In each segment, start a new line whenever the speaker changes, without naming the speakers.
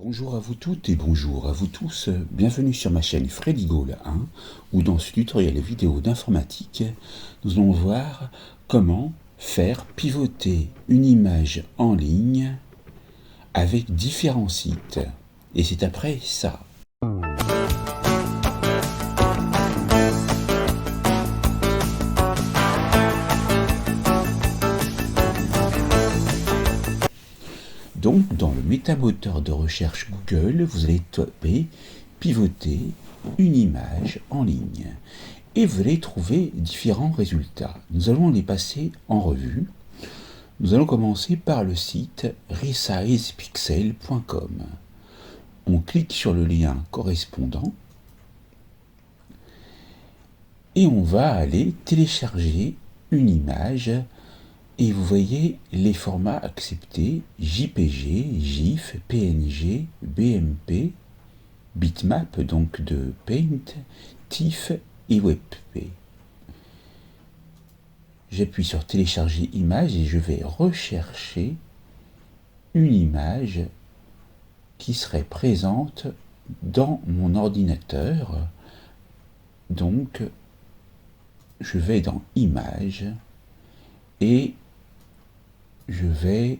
Bonjour à vous toutes et bonjour à vous tous, bienvenue sur ma chaîne Freddy Gall 1, où dans ce tutoriel vidéo d'informatique, nous allons voir comment faire pivoter une image en ligne avec différents sites. Et c'est après ça. Donc, dans le métamoteur de recherche Google, vous allez taper pivoter une image en ligne. Et vous allez trouver différents résultats. Nous allons les passer en revue. Nous allons commencer par le site resizepixel.com. On clique sur le lien correspondant et on va aller télécharger une image. Et vous voyez les formats acceptés, JPG, GIF, PNG, BMP, bitmap, donc de Paint, TIFF et WebP. J'appuie sur télécharger image et je vais rechercher une image qui serait présente dans mon ordinateur. Donc, je vais dans Images et je vais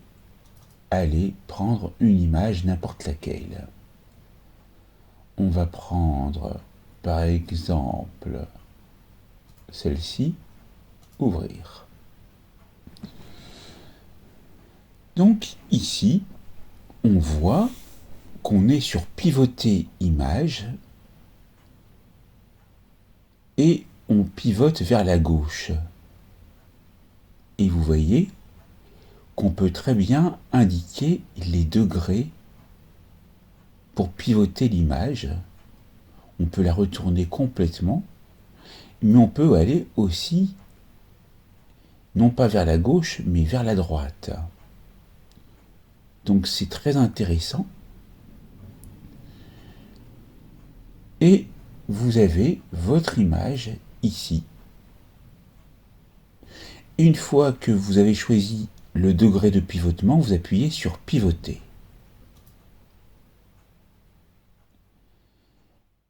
aller prendre une image n'importe laquelle. On va prendre par exemple celle-ci, ouvrir. Donc ici, on voit qu'on est sur pivoter image et on pivote vers la gauche. Et vous voyez qu'on peut très bien indiquer les degrés pour pivoter l'image. On peut la retourner complètement, mais on peut aller aussi, non pas vers la gauche, mais vers la droite. Donc c'est très intéressant. Et vous avez votre image ici. Une fois que vous avez choisi le degré de pivotement, vous appuyez sur pivoter.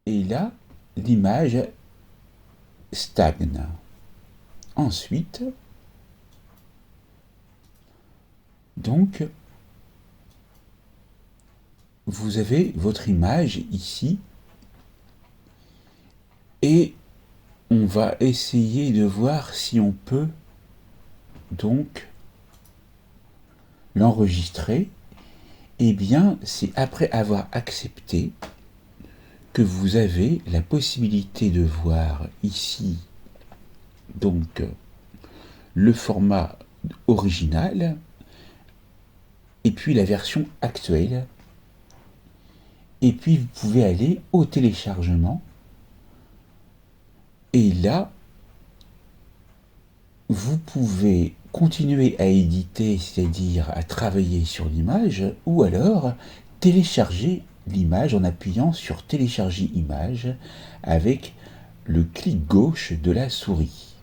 Et là, l'image stagne. Ensuite, donc, vous avez votre image ici et on va essayer de voir si on peut donc l'enregistrer. Eh bien, c'est après avoir accepté que vous avez la possibilité de voir ici donc le format original et puis la version actuelle. Et puis vous pouvez aller au téléchargement et là vous pouvez continuer à éditer, c'est-à-dire à travailler sur l'image, ou alors télécharger l'image en appuyant sur télécharger image avec le clic gauche de la souris.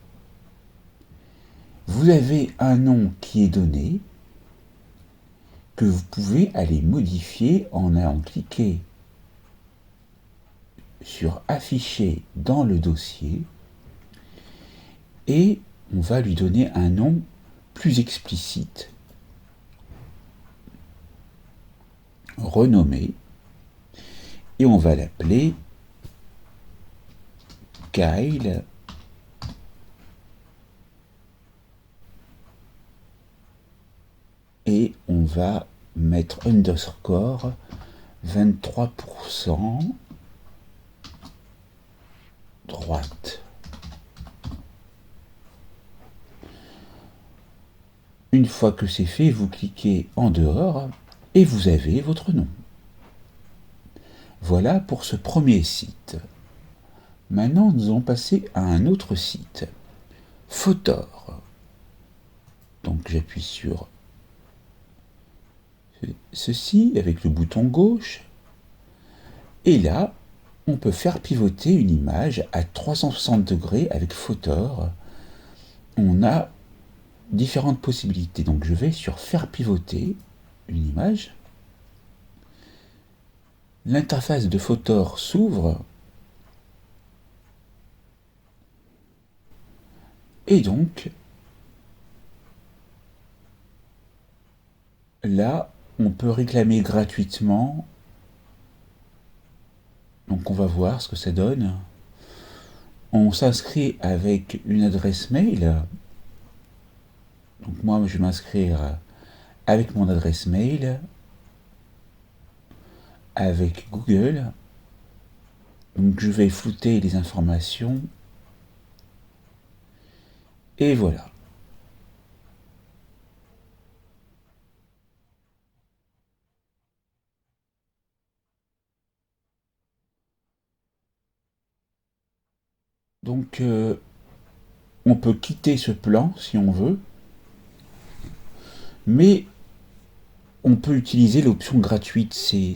Vous avez un nom qui est donné que vous pouvez aller modifier en allant cliquer sur afficher dans le dossier et on va lui donner un nom plus explicite, renommé, et on va l'appeler Kyle et on va mettre underscore 23% droite. Une fois que c'est fait, vous cliquez en dehors et vous avez votre nom. Voilà pour ce premier site. Maintenant, nous allons passer à un autre site, Photor. Donc j'appuie sur ceci avec le bouton gauche. Et là, on peut faire pivoter une image à 360 degrés avec Photor. On a différentes possibilités. Donc je vais sur faire pivoter une image. l'interface de Photor s'ouvre et donc là on peut réclamer gratuitement. Donc on va voir ce que ça donne. On s'inscrit avec une adresse mail. Donc moi je vais m'inscrire avec mon adresse mail, avec Google. Donc je vais flouter les informations. Et voilà. Donc on peut quitter ce plan si on veut. Mais on peut utiliser l'option gratuite. C'est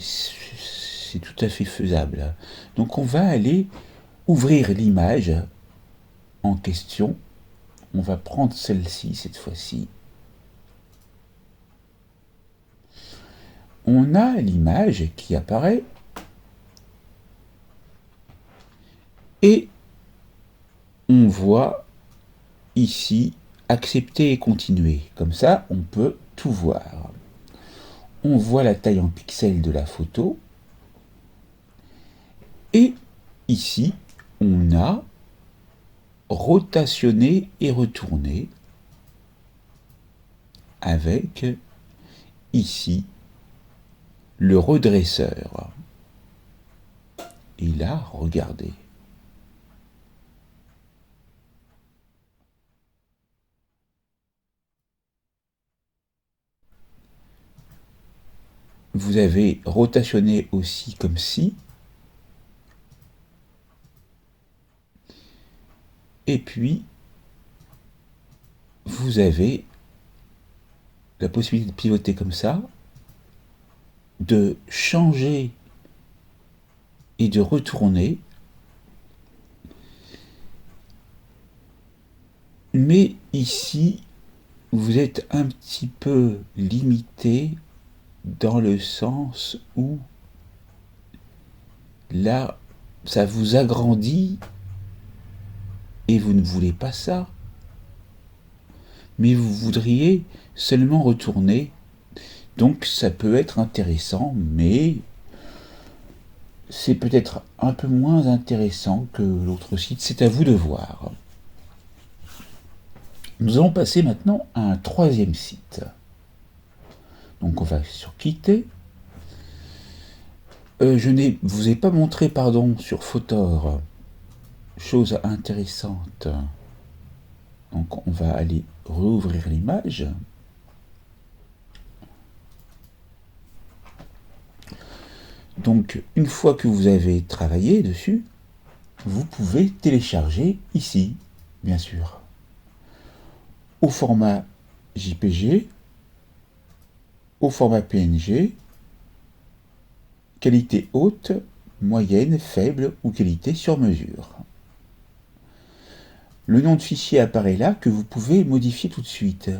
tout à fait faisable. Donc on va aller ouvrir l'image en question. On va prendre celle-ci cette fois-ci. On a l'image qui apparaît et on voit ici accepter et continuer. Comme ça, on peut tout voir. On voit la taille en pixels de la photo et ici, on a rotationné et retourné avec ici le redresseur. Et là, regardez. Vous avez rotationné aussi comme ci. Et puis, vous avez la possibilité de pivoter comme ça, de changer et de retourner. Mais ici, vous êtes un petit peu limité dans le sens où là, ça vous agrandit et vous ne voulez pas ça. Mais vous voudriez seulement retourner. Donc ça peut être intéressant, mais c'est peut-être un peu moins intéressant que l'autre site. C'est à vous de voir. Nous allons passer maintenant à un troisième site. Donc on va sur quitter. Je ne vous ai pas montré, pardon, sur Photor, chose intéressante. Donc on va aller rouvrir l'image. Donc une fois que vous avez travaillé dessus, vous pouvez télécharger ici, bien sûr, au format JPG, au format PNG, qualité haute, moyenne, faible ou qualité sur mesure. Le nom de fichier apparaît là que vous pouvez modifier tout de suite.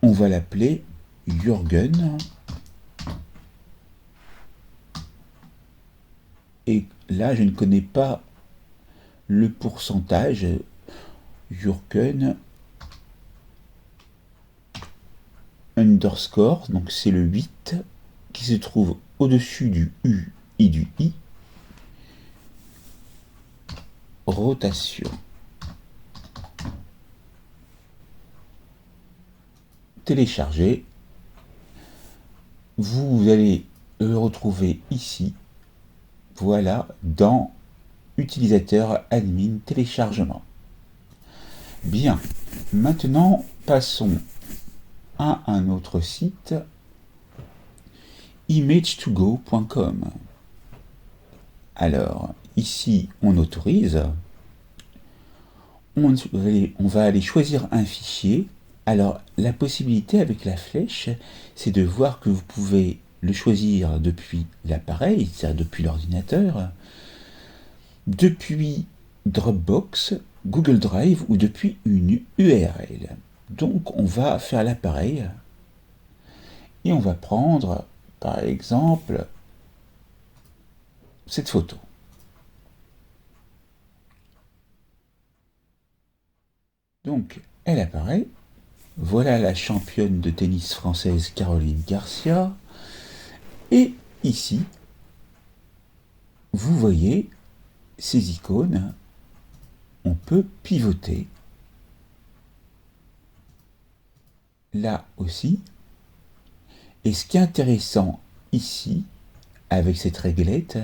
On va l'appeler Jürgen. Et là, je ne connais pas le pourcentage. Jürgen underscore, donc c'est le 8 qui se trouve au-dessus du U et du I. Rotation. Télécharger. Vous allez le retrouver ici. Voilà, dans utilisateur admin téléchargement. Bien, maintenant passons à un autre site, image2go.com. Alors, ici, on autorise. On va aller choisir un fichier. Alors, la possibilité avec la flèche, c'est de voir que vous pouvez le choisir depuis l'appareil, c'est-à-dire depuis l'ordinateur, depuis Dropbox, Google Drive ou depuis une URL. Donc, on va faire l'appareil et on va prendre, par exemple, cette photo. Donc, elle apparaît. Voilà la championne de tennis française Caroline Garcia. Et ici, vous voyez ces icônes. On peut pivoter. Là aussi. Et ce qui est intéressant ici, avec cette réglette,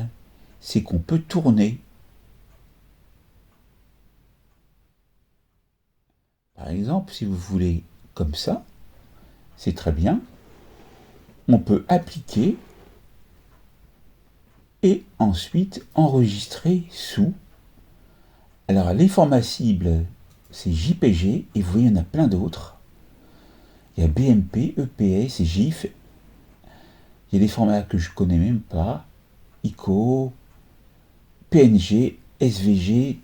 c'est qu'on peut tourner. Par exemple, si vous voulez comme ça, c'est très bien. On peut appliquer et ensuite enregistrer sous. Alors les formats cibles, c'est JPG et vous voyez, il y en a plein d'autres. Il y a BMP, EPS et GIF. Il y a des formats que je connais même pas. ICO, PNG, SVG,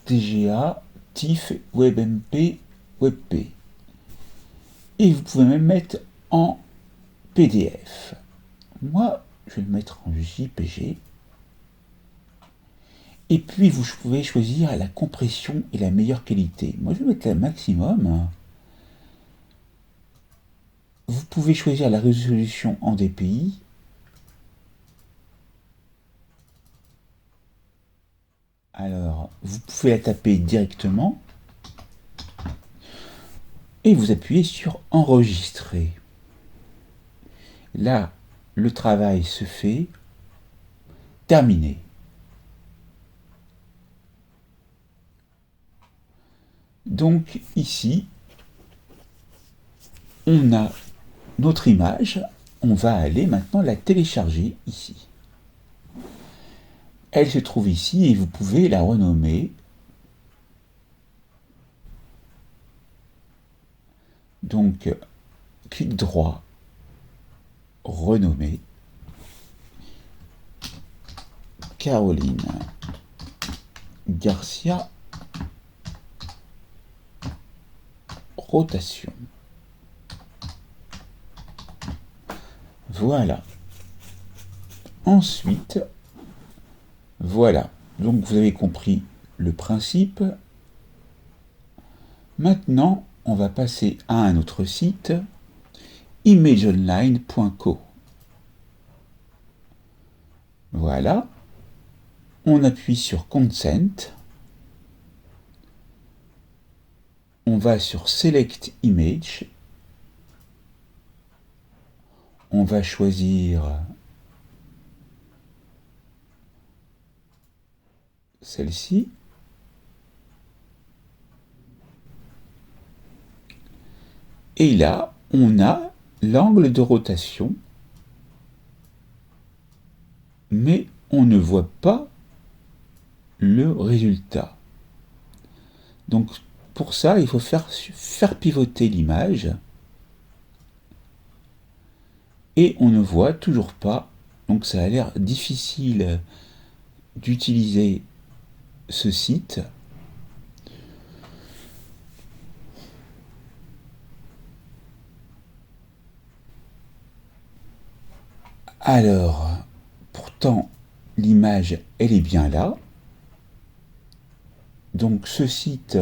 TGA, TIFF, WebMP, WebP. Et vous pouvez même mettre en PDF. Moi, je vais le mettre en JPG. Et puis, vous pouvez choisir la compression et la meilleure qualité. Moi, je vais mettre la maximum. Vous pouvez choisir la résolution en DPI. Alors, vous pouvez la taper directement. Et vous appuyez sur enregistrer. Là, le travail se fait. Terminé. Donc ici, on a notre image. On va aller maintenant la télécharger ici. Elle se trouve ici et vous pouvez la renommer. Donc, clic droit, renommer. Caroline Garcia, rotation. Voilà. Ensuite, voilà. Donc vous avez compris le principe. Maintenant, on va passer à un autre site, imageonline.co. Voilà. On appuie sur Consent. On va sur Select Image. On va choisir celle-ci. Et là, on a l'angle de rotation, mais on ne voit pas le résultat. Donc pour ça, il faut faire pivoter l'image. Et on ne voit toujours pas. Donc ça a l'air difficile d'utiliser ce site. Alors, pourtant, l'image, elle est bien là. Donc ce site,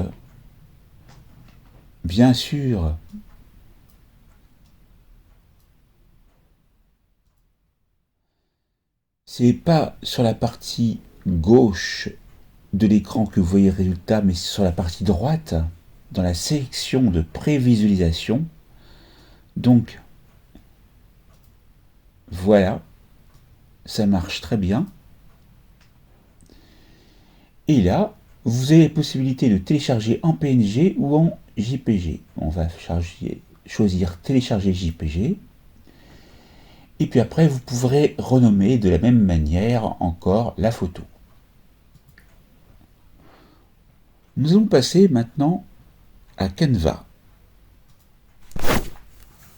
bien sûr, c'est pas sur la partie gauche de l'écran que vous voyez le résultat, mais sur la partie droite, dans la sélection de prévisualisation. Donc, voilà, ça marche très bien. Et là, vous avez la possibilité de télécharger en PNG ou en JPG. On va choisir télécharger JPG. Et puis après, vous pourrez renommer de la même manière encore la photo. Nous allons passer maintenant à Canva.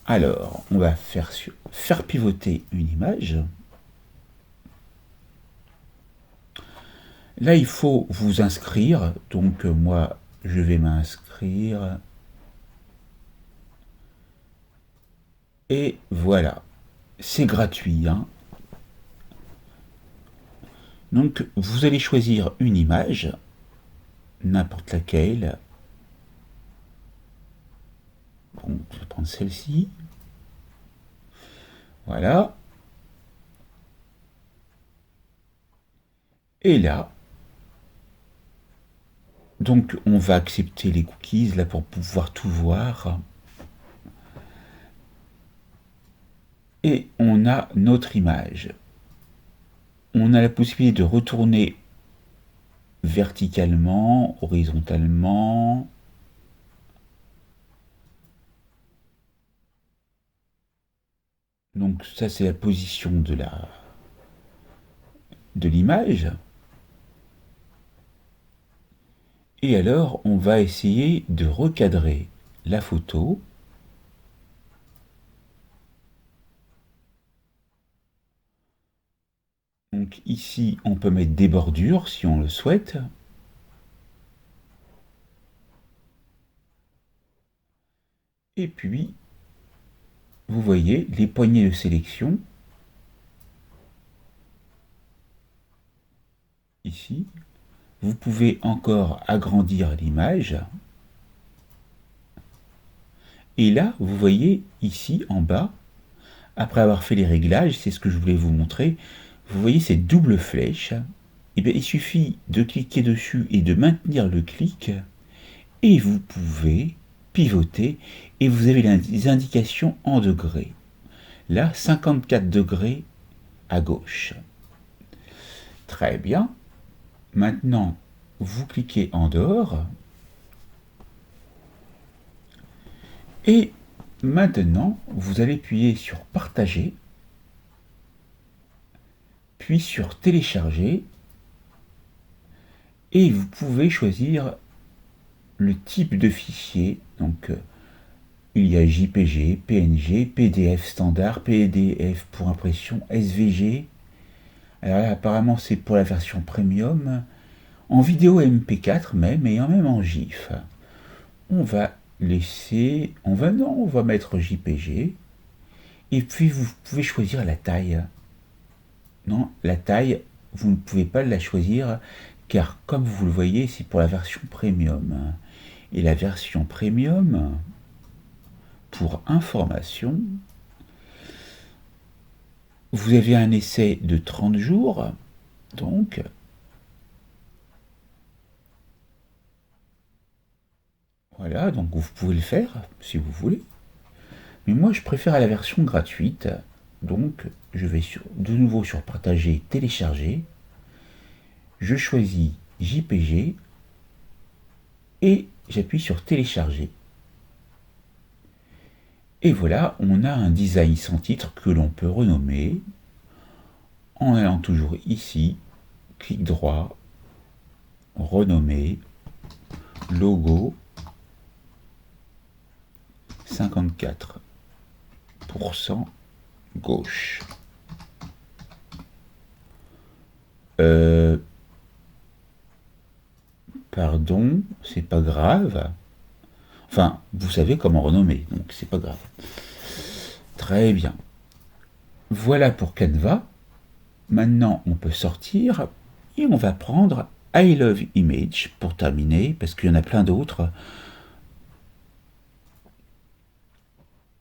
Alors, on va faire pivoter une image. Là, il faut vous inscrire. Donc, moi, je vais m'inscrire. Et voilà. C'est gratuit, hein. Donc vous allez choisir une image, n'importe laquelle. Bon, je vais prendre celle-ci. Voilà. Et là, donc on va accepter les cookies là pour pouvoir tout voir. Et on a notre image. On a la possibilité de retourner verticalement, horizontalement. Donc ça c'est la position de l'image. Et alors on va essayer de recadrer la photo. Donc ici on peut mettre des bordures si on le souhaite. Et puis vous voyez les poignées de sélection ici. Vous pouvez encore agrandir l'image. Et là, vous voyez ici en bas, après avoir fait les réglages, c'est ce que je voulais vous montrer, vous voyez cette double flèche. Et bien, il suffit de cliquer dessus et de maintenir le clic et vous pouvez pivoter et vous avez les indications en degrés. Là, 54 degrés à gauche. Très bien. Maintenant, vous cliquez en dehors. Et maintenant, vous allez appuyer sur partager, puis sur télécharger. Et vous pouvez choisir le type de fichier. Donc, il y a JPG, PNG, PDF standard, PDF pour impression, SVG. Alors là, apparemment, c'est pour la version premium. En vidéo MP4 même, et même en GIF. On va laisser... On va mettre JPG. Et puis, vous pouvez choisir la taille. Non, la taille, vous ne pouvez pas la choisir, car comme vous le voyez, c'est pour la version premium. Et la version premium, pour information, vous avez un essai de 30 jours, donc voilà, donc vous pouvez le faire si vous voulez. Mais moi je préfère la version gratuite, donc je vais de nouveau sur partager, télécharger, je choisis JPG et j'appuie sur télécharger. Et voilà, on a un design sans titre que l'on peut renommer en allant toujours ici, clic droit, renommer, logo, 54% gauche. Pardon, c'est pas grave. Enfin, vous savez comment renommer, donc c'est pas grave. Très bien. Voilà pour Canva. Maintenant, on peut sortir et on va prendre I Love Image pour terminer, parce qu'il y en a plein d'autres.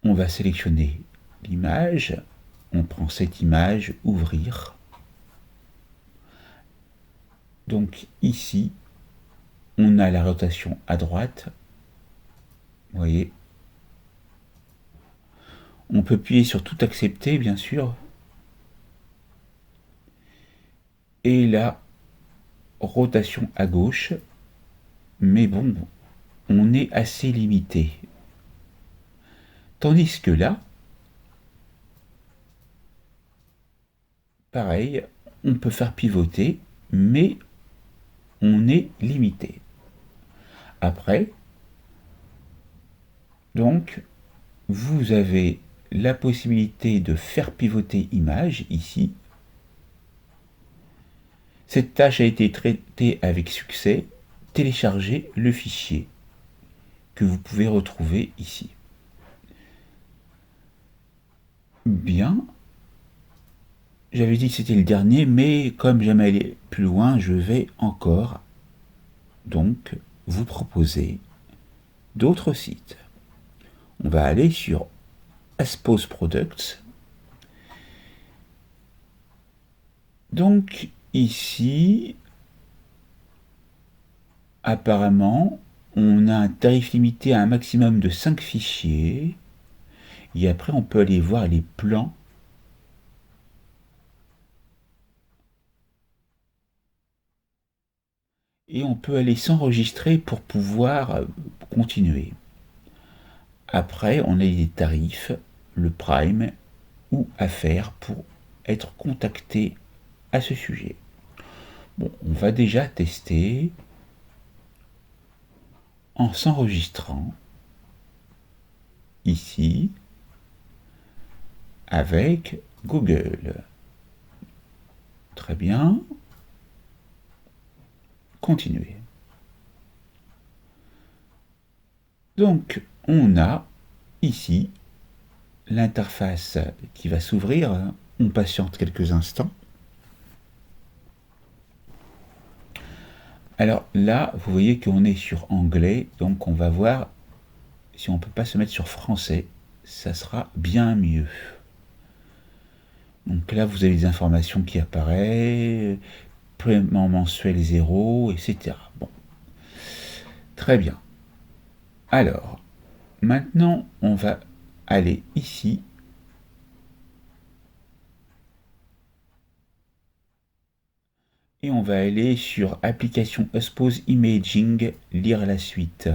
On va sélectionner l'image. On prend cette image, ouvrir. Donc ici, on a la rotation à droite. Vous voyez. On peut appuyer sur tout accepter, bien sûr. Et la rotation à gauche. Mais bon, on est assez limité. Tandis que là, pareil, on peut faire pivoter, mais on est limité. Après, donc, vous avez la possibilité de faire pivoter image ici. Cette tâche a été traitée avec succès. Téléchargez le fichier que vous pouvez retrouver ici. Bien, j'avais dit que c'était le dernier, mais comme j'aime aller plus loin, je vais encore donc vous proposer d'autres sites. On va aller sur Aspos Products. Donc ici, apparemment, on a un tarif limité à un maximum de 5 fichiers. Et après, on peut aller voir les plans. Et on peut aller s'enregistrer pour pouvoir continuer. Après, on a les tarifs, le Prime ou Affaires pour être contacté à ce sujet. Bon, on va déjà tester en s'enregistrant ici avec Google. Très bien. Continuer. Donc, on a ici l'interface qui va s'ouvrir. On patiente quelques instants. Alors là, vous voyez qu'on est sur anglais, donc on va voir si on ne peut pas se mettre sur français. Ça sera bien mieux. Donc là, vous avez les informations qui apparaissent, paiement mensuel 0, etc. Bon. Très bien. Alors, maintenant, on va aller ici. Et on va aller sur Application Aspos Imaging, lire la suite.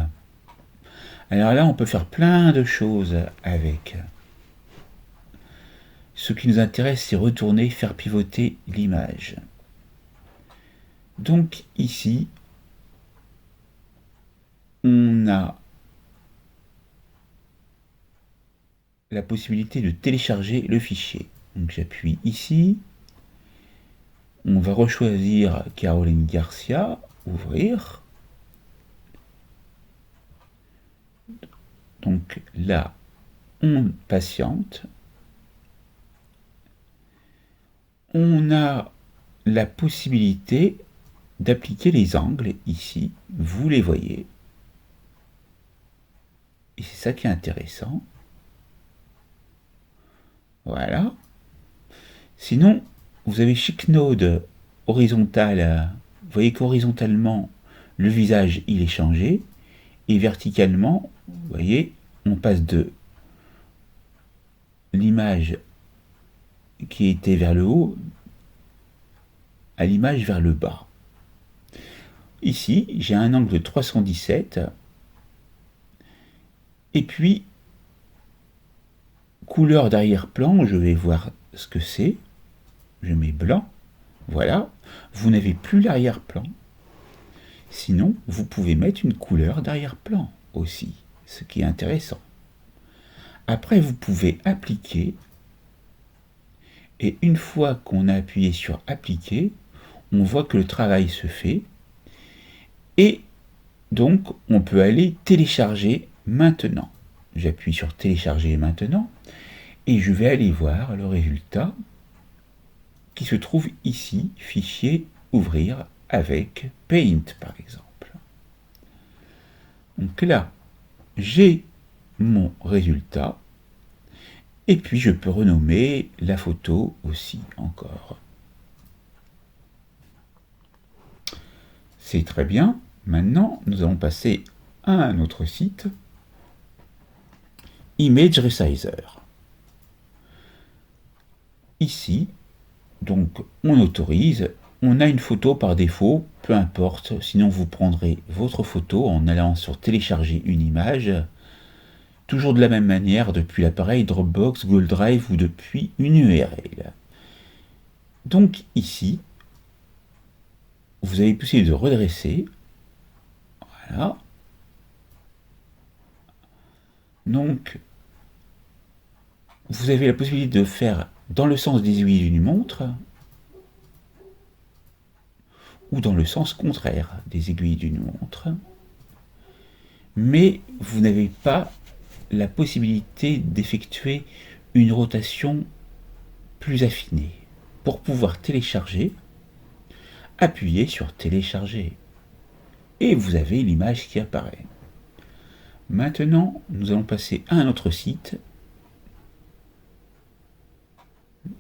Alors là, on peut faire plein de choses avec. Ce qui nous intéresse, c'est retourner, faire pivoter l'image. Donc ici, on a la possibilité de télécharger le fichier. Donc j'appuie ici. On va rechoisir Caroline Garcia, ouvrir. Donc là, on patiente. On a la possibilité d'appliquer les angles ici. Vous les voyez. Et c'est ça qui est intéressant. Voilà. Sinon, vous avez Chic Node horizontal. Vous voyez qu'horizontalement, le visage, il est changé. Et verticalement, vous voyez, on passe de l'image qui était vers le haut à l'image vers le bas. Ici, j'ai un angle de 317. Et puis, couleur d'arrière-plan, je vais voir ce que c'est. Je mets blanc. Voilà. Vous n'avez plus l'arrière-plan. Sinon, vous pouvez mettre une couleur d'arrière-plan aussi, ce qui est intéressant. Après, vous pouvez appliquer. Et une fois qu'on a appuyé sur appliquer, on voit que le travail se fait. Et donc, on peut aller télécharger maintenant. J'appuie sur télécharger maintenant. Et je vais aller voir le résultat qui se trouve ici, fichier ouvrir avec Paint par exemple. Donc là, j'ai mon résultat et puis je peux renommer la photo aussi encore. C'est très bien. Maintenant, nous allons passer à un autre site, Image Resizer. Ici, donc on autorise, on a une photo par défaut, peu importe, sinon vous prendrez votre photo en allant sur télécharger une image, toujours de la même manière depuis l'appareil Dropbox, Google Drive ou depuis une URL. Donc ici, vous avez possibilité de redresser, voilà. Donc, vous avez la possibilité de faire dans le sens des aiguilles d'une montre, ou dans le sens contraire des aiguilles d'une montre, mais vous n'avez pas la possibilité d'effectuer une rotation plus affinée. pour pouvoir télécharger, appuyez sur télécharger et vous avez l'image qui apparaît. Maintenant, nous allons passer à un autre site,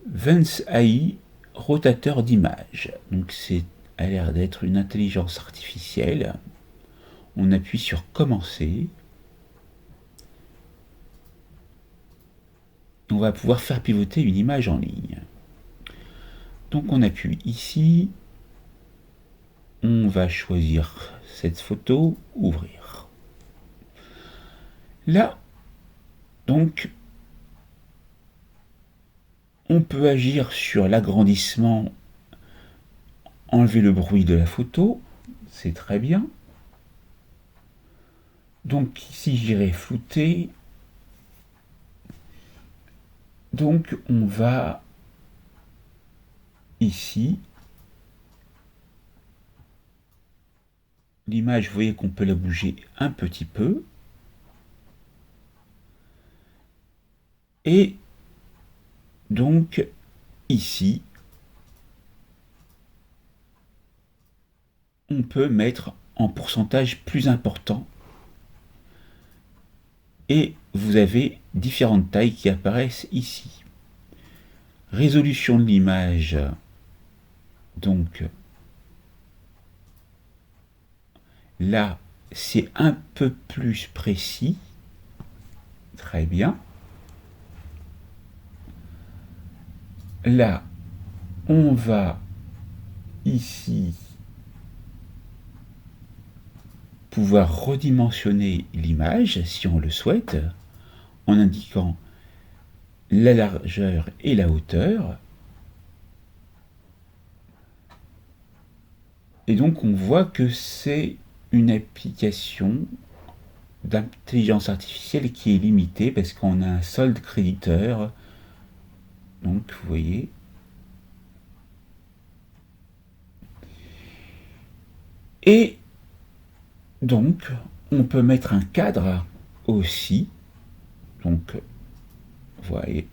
Vence AI rotateur d'image. Donc c'est a l'air d'être une intelligence artificielle. On appuie sur commencer. On va pouvoir faire pivoter une image en ligne. Donc on appuie ici. On va choisir cette photo, ouvrir. Là, donc, on peut agir sur l'agrandissement, enlever le bruit de la photo, c'est très bien. Donc ici j'irai flouter. Donc on va ici. L'image, vous voyez qu'on peut la bouger un petit peu. Et donc ici, on peut mettre en pourcentage plus important. Et vous avez différentes tailles qui apparaissent ici. Résolution de l'image, donc là, c'est un peu plus précis. Très bien. Là, on va ici pouvoir redimensionner l'image si on le souhaite en indiquant la largeur et la hauteur. Et donc on voit que c'est une application d'intelligence artificielle qui est limitée parce qu'on a un solde créditeur. Donc vous voyez. Et donc on peut mettre un cadre aussi. Donc vous voyez.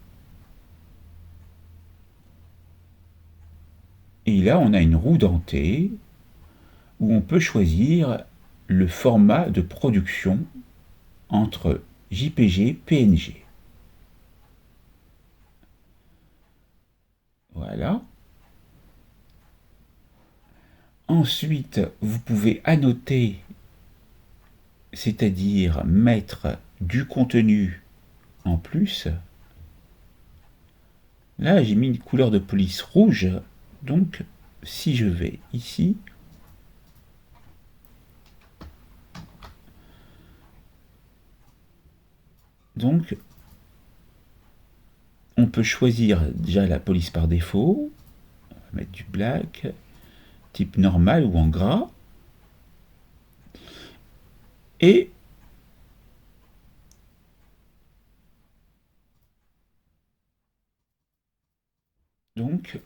Et là on a une roue dentée où on peut choisir le format de production entre JPG et PNG. Voilà. Ensuite, vous pouvez annoter, c'est-à-dire mettre du contenu en plus. Là, j'ai mis une couleur de police rouge. Donc, si je vais ici, donc, on peut choisir déjà la police par défaut. On va mettre du black, type normal ou en gras. Et donc,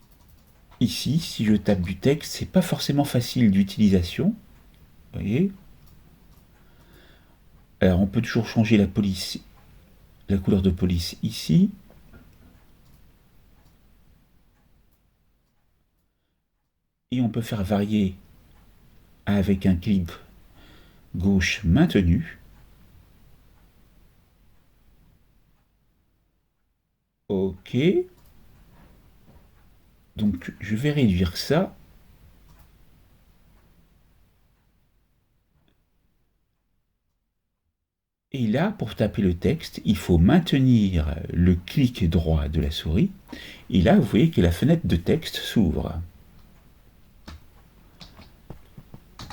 ici, si je tape du texte, c'est pas forcément facile d'utilisation. Vous voyez. Alors, on peut toujours changer la police, la couleur de police ici. Et on peut faire varier avec un clic gauche maintenu. OK. Donc je vais réduire ça. Et là, pour taper le texte, il faut maintenir le clic droit de la souris. Et là, vous voyez que la fenêtre de texte s'ouvre.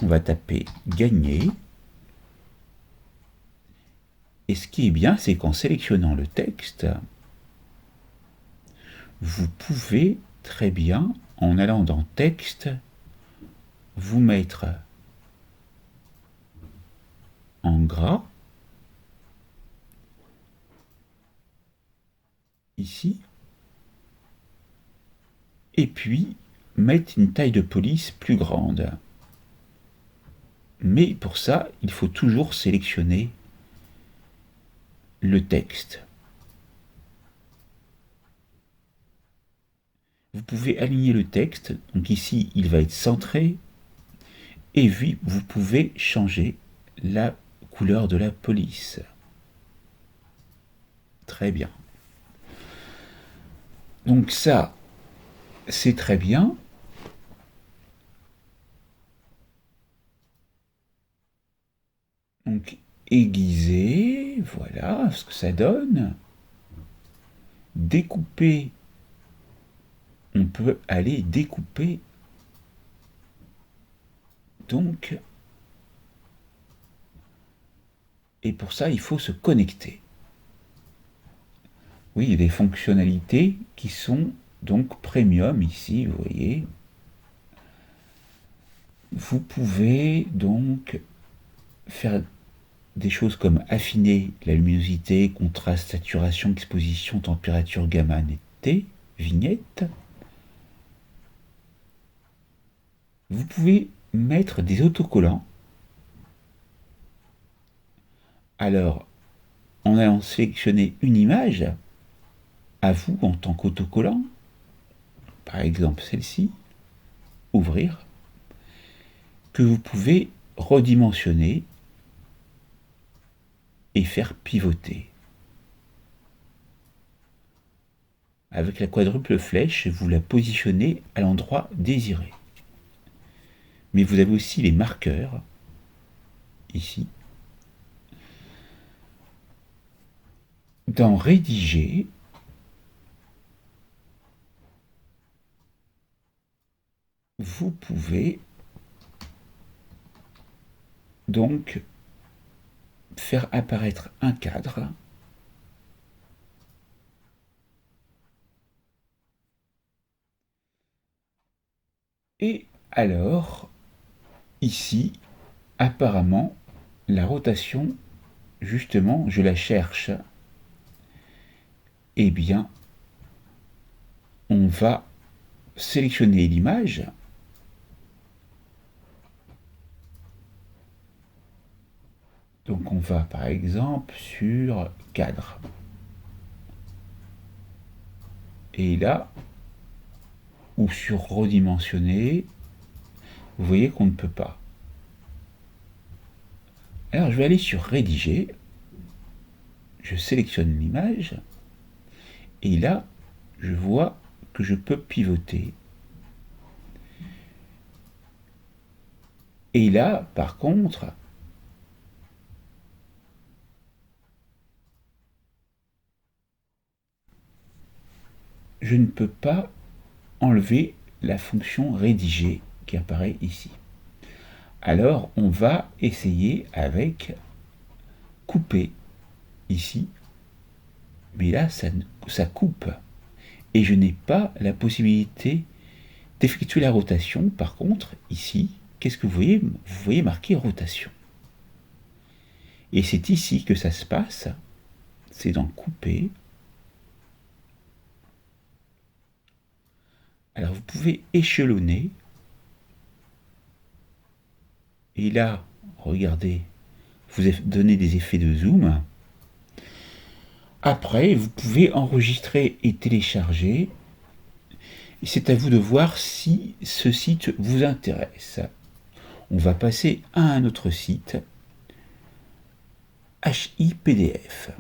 On va taper gagner. Et ce qui est bien, c'est qu'en sélectionnant le texte, vous pouvez très bien, en allant dans texte, vous mettre en gras, ici, et puis mettre une taille de police plus grande. Mais pour ça, il faut toujours sélectionner le texte. vous pouvez aligner le texte. Donc ici, il va être centré. Et puis, vous pouvez changer la couleur de la police. Très bien. Donc ça, c'est très bien. Donc aiguiser, voilà ce que ça donne. Découper, on peut aller découper. Donc, et pour ça, il faut se connecter. Oui, il y a des fonctionnalités qui sont donc premium ici, vous voyez. Vous pouvez donc faire des choses comme affiner la luminosité, contraste, saturation, exposition, température, gamma, netteté, vignette. Vous pouvez mettre des autocollants. Alors, en allant sélectionner une image, à vous en tant qu'autocollant, par exemple celle-ci, ouvrir, que vous pouvez redimensionner et faire pivoter. Avec la quadruple flèche, vous la positionnez à l'endroit désiré. Mais vous avez aussi les marqueurs, ici. Dans Rédiger, vous pouvez donc faire apparaître un cadre et alors ici apparemment la rotation, justement je la cherche, eh bien on va sélectionner l'image donc on va par exemple sur cadre et là ou sur redimensionner, vous voyez qu'on ne peut pas. Alors je vais aller sur rédiger, je sélectionne l'image et là je vois que je peux pivoter. Et là par contre je ne peux pas enlever la fonction rédiger qui apparaît ici. Alors on va essayer avec couper ici, mais là ça coupe et je n'ai pas la possibilité d'effectuer la rotation. Par contre ici, qu'est-ce que vous voyez? Vous voyez marqué rotation et c'est ici que ça se passe, c'est dans couper. Alors vous pouvez échelonner et là regardez, vous donnez des effets de zoom. Après, vous pouvez enregistrer et télécharger. C'est à vous de voir si ce site vous intéresse. On va passer à un autre site, HIPDF.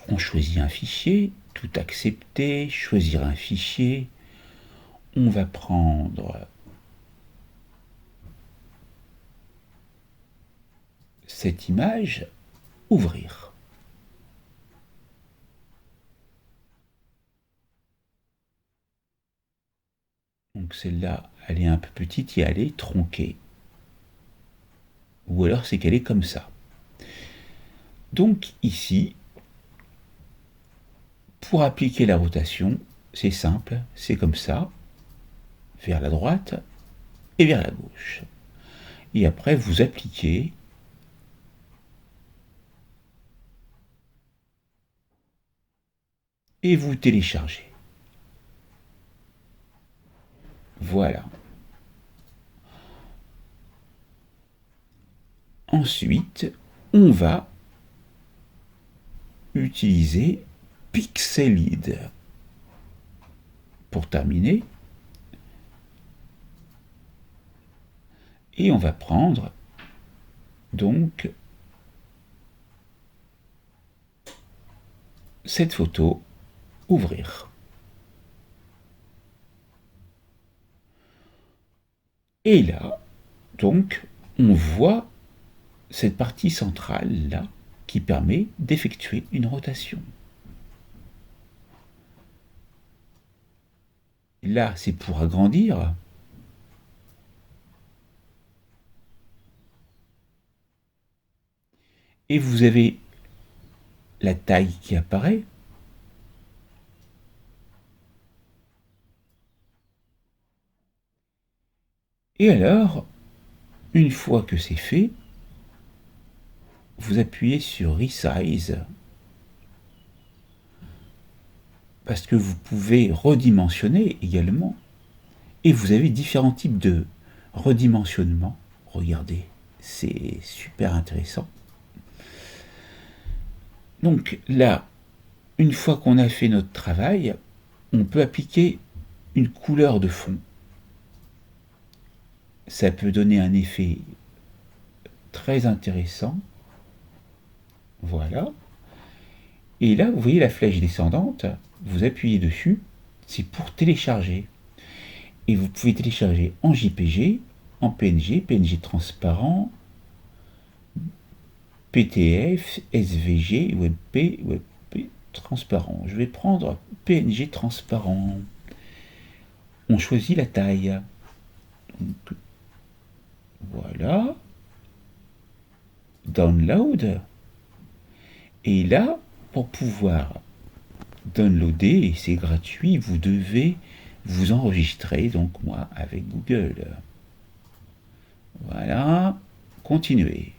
On choisit un fichier, tout accepter, choisir un fichier. On va prendre cette image, ouvrir. Donc celle-là, elle est un peu petite et elle est tronquée. Ou alors c'est qu'elle est comme ça. Donc ici, pour appliquer la rotation, c'est simple, c'est comme ça, vers la droite et vers la gauche. Et après, vous appliquez et vous téléchargez. Voilà. Ensuite, on va utiliser Pixelid. pour terminer. Et on va prendre donc cette photo, ouvrir. Et là, donc, on voit cette partie centrale là qui permet d'effectuer une rotation. Là, c'est pour agrandir. Et vous avez la taille qui apparaît. Et alors, une fois que c'est fait, vous appuyez sur Resize parce que vous pouvez redimensionner également. Et vous avez différents types de redimensionnement. Regardez, c'est super intéressant. Donc là, une fois qu'on a fait notre travail, on peut appliquer une couleur de fond. Ça peut donner un effet très intéressant. Voilà. Et là, vous voyez la flèche descendante, vous appuyez dessus, c'est pour télécharger. Et vous pouvez télécharger en JPG, en PNG, PNG transparent, PTF, SVG, WebP, WebP transparent. Je vais prendre PNG transparent. On choisit la taille. Donc, voilà. Download. Et là, pour pouvoir downloader, et c'est gratuit, vous devez vous enregistrer, donc moi, avec Google. Voilà. Continuez.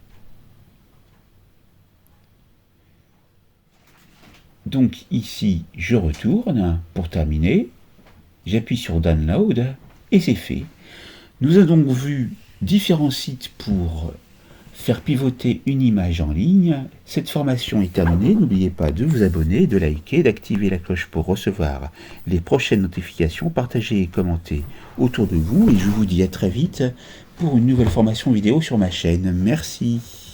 Donc ici, je retourne pour terminer. J'appuie sur Download et c'est fait. Nous avons donc vu différents sites pour faire pivoter une image en ligne. Cette formation est terminée. N'oubliez pas de vous abonner, de liker, d'activer la cloche pour recevoir les prochaines notifications. Partagez et commentez autour de vous. Et je vous dis à très vite pour une nouvelle formation vidéo sur ma chaîne. Merci.